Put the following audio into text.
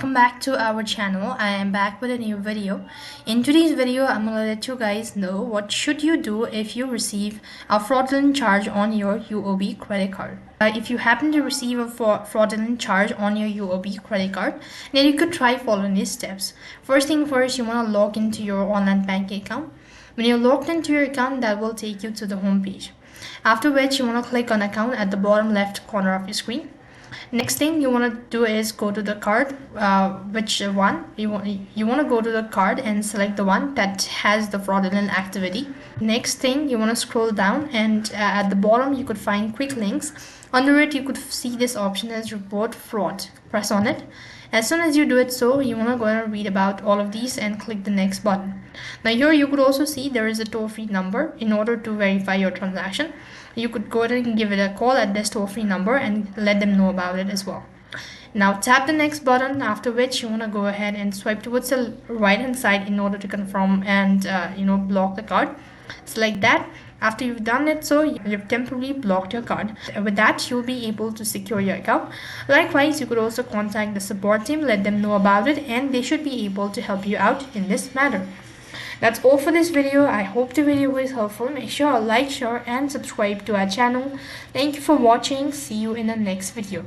welcome back to our channel. I am back with a new video. In today's video, I'm gonna let you guys know what should you do if you receive a fraudulent charge on your UOB credit card. If you happen to receive a fraudulent charge on your UOB credit card, then you could try following these steps. First thing first, you want to log into your online banking account. When you're logged into your account, that will take you to the home page. After which, you want to click on account at the bottom left corner of your screen. Next thing you want to do is go to the card, which one you want to go to the card and select the one that has the fraudulent activity. Next thing you want to scroll down, and at the bottom you could find quick links. Under it you could see this option as report fraud. Press on it. As soon as you do it, so you want to go and read about all of these and click the next button. Now here you could also see there is a toll-free number. In order to verify your transaction, you could go ahead and give it a call at this toll-free number and let them know about it as well. Now tap the next button, after which you want to go ahead and swipe towards the right hand side in order to confirm and block the card. Select that. After you've done it, so you've temporarily blocked your card. With that, you'll be able to secure your account. Likewise, you could also contact the support team, let them know about it, and they should be able to help you out in this matter. That's all for this video. I hope the video was helpful. Make sure to like, share, and subscribe to our channel. Thank you for watching. See you in the next video.